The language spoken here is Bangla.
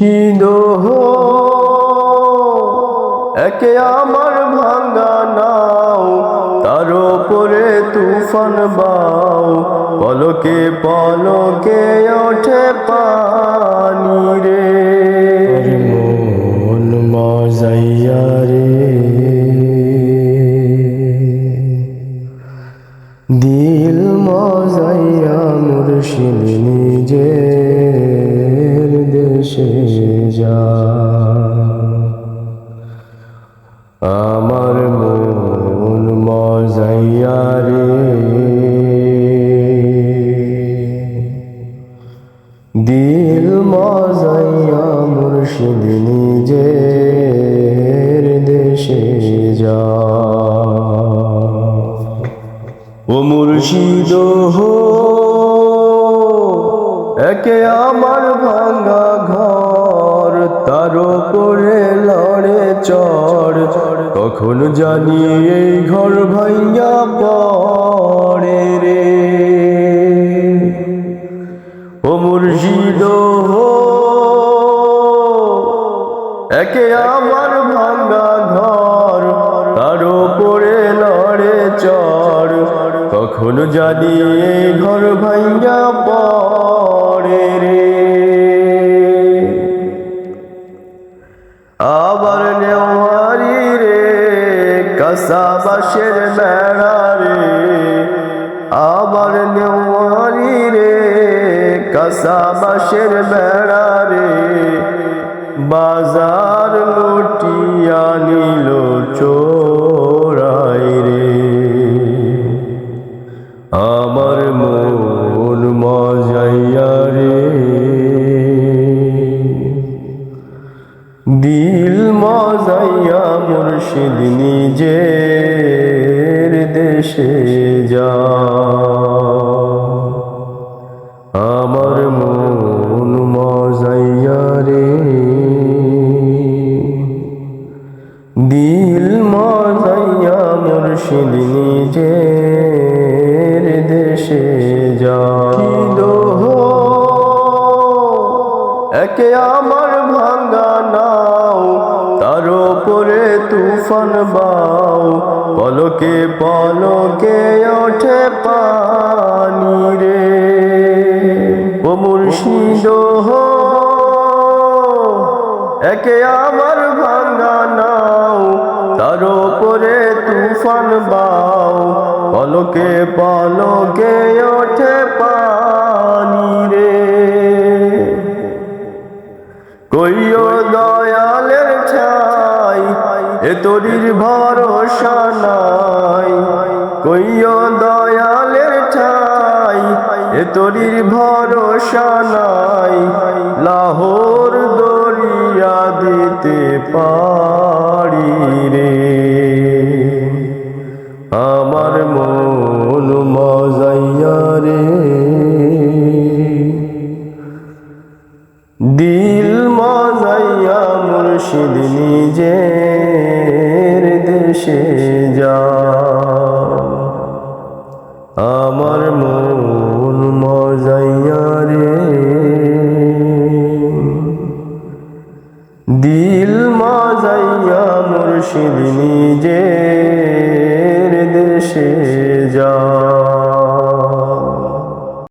মুর্শিদ একে আমার ভাঙ্গা নাও, তার উপরে তুফান বাও, পলকে পলকে ওঠে পানি রে। মন মজাইয়া রে, দিল মজাইয়া মুর্শিদ নিজের দেশে যা। আমার মন মজাইয়া রে, দিল মজাইয়া মুর্শিদ নিজের দেশে যা। ও মুর্শিদ একে আমার ভাঙ্গা ঘর, তার উপরে লড়ে চড়, কখন জানি এই ঘর ভাঙ্গা পড়ে রে। ও মুর্শিদ একে আমার ভাঙ্গা ঘর, তার উপরে লড়ে চড়, কখন জানি এই ঘর ভাঙ্গা পড়ে রে। আবার নেওয়ারি রে কাঁচা বাঁশের বেড়া রে, আবার নেওয়ারি রে কাঁচা বাঁশের বেড়া রে, বাজার লুটিয়া নিল চোরাই রে। আমার মন মজাইয়া রে, দিল মজাইয়া মুর্শিদ নিজের দেশে যা। আমার মন মজাইয়া রে, দিল মজাইয়া মুর্শিদ নিজের দেশে যা। একে আমার ভাঙ্গা নাও, তার উপরে তুফান বাও, পলকে পলকে ওঠে পানি রে। ও মুর্শিদ একে আমার ভাঙ্গা নাও, তার উপরে তুফান বাও, পলকে পলকে ওঠে পানি রে। কইও দয়ালের ঠাই এ তোরির ভরসা নাই, কইও দয়ালের ঠাই এ তোরির ভরসা নাই, লাহোর দরিয়া দিতে পারি রে। আমার মন মজাইয়া রে, দিল মজাইয়া মুর্শিদ নিজের দেশে